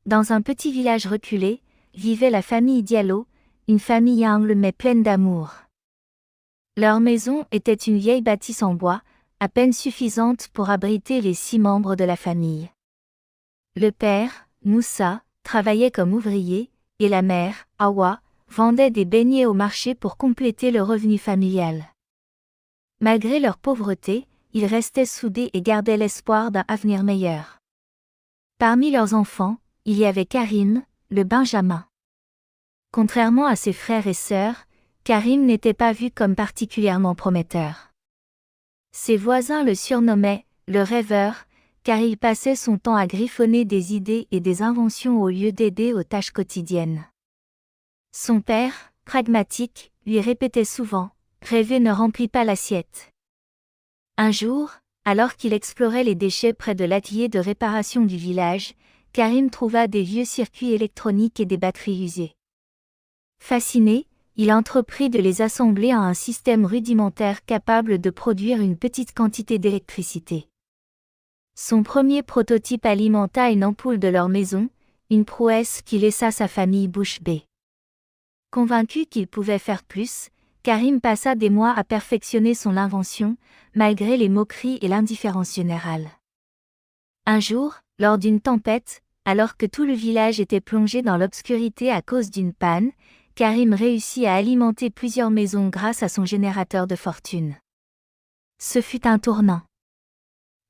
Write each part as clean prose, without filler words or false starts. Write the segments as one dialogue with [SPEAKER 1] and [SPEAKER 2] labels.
[SPEAKER 1] Dans un petit village reculé, vivait la famille Diallo, une famille humble mais pleine d'amour. Leur maison était une vieille bâtisse en bois, à peine suffisante pour abriter les 6 membres de la famille. Le père, Moussa, travaillait comme ouvrier, et la mère, Awa, vendait des beignets au marché pour compléter le revenu familial. Malgré leur pauvreté, ils restaient soudés et gardaient l'espoir d'un avenir meilleur. Parmi leurs enfants, il y avait Karim, le Benjamin. Contrairement à ses frères et sœurs, Karim n'était pas vu comme particulièrement prometteur. Ses voisins le surnommaient « le rêveur », car il passait son temps à griffonner des idées et des inventions au lieu d'aider aux tâches quotidiennes. Son père, pragmatique, lui répétait souvent « rêver ne remplit pas l'assiette ». Un jour, alors qu'il explorait les déchets près de l'atelier de réparation du village, Karim trouva des vieux circuits électroniques et des batteries usées. Fasciné, il entreprit de les assembler en un système rudimentaire capable de produire une petite quantité d'électricité. Son premier prototype alimenta une ampoule de leur maison, une prouesse qui laissa sa famille bouche bée. Convaincu qu'il pouvait faire plus, Karim passa des mois à perfectionner son invention, malgré les moqueries et l'indifférence générale. Un jour, lors d'une tempête, alors que tout le village était plongé dans l'obscurité à cause d'une panne, Karim réussit à alimenter plusieurs maisons grâce à son générateur de fortune. Ce fut un tournant.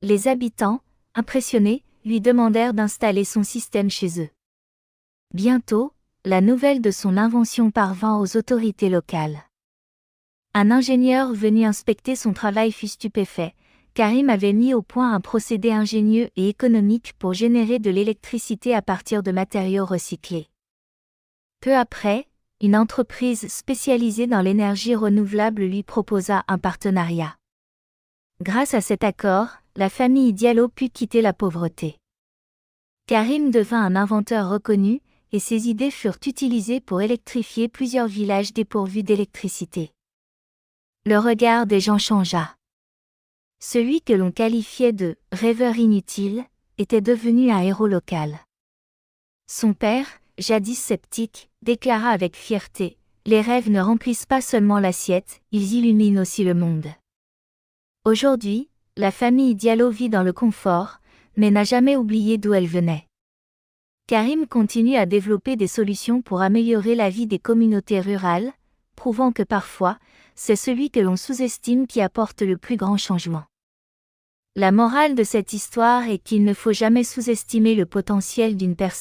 [SPEAKER 1] Les habitants, impressionnés, lui demandèrent d'installer son système chez eux. Bientôt, la nouvelle de son invention parvint aux autorités locales. Un ingénieur venu inspecter son travail fut stupéfait. Karim avait mis au point un procédé ingénieux et économique pour générer de l'électricité à partir de matériaux recyclés. Peu après, une entreprise spécialisée dans l'énergie renouvelable lui proposa un partenariat. Grâce à cet accord, la famille Diallo put quitter la pauvreté. Karim devint un inventeur reconnu, et ses idées furent utilisées pour électrifier plusieurs villages dépourvus d'électricité. Le regard des gens changea. Celui que l'on qualifiait de « rêveur inutile » était devenu un héros local. Son père, jadis sceptique, déclara avec fierté « Les rêves ne remplissent pas seulement l'assiette, ils illuminent aussi le monde ». Aujourd'hui, la famille Diallo vit dans le confort, mais n'a jamais oublié d'où elle venait. Karim continue à développer des solutions pour améliorer la vie des communautés rurales, prouvant que parfois, c'est celui que l'on sous-estime qui apporte le plus grand changement. La morale de cette histoire est qu'il ne faut jamais sous-estimer le potentiel d'une personne.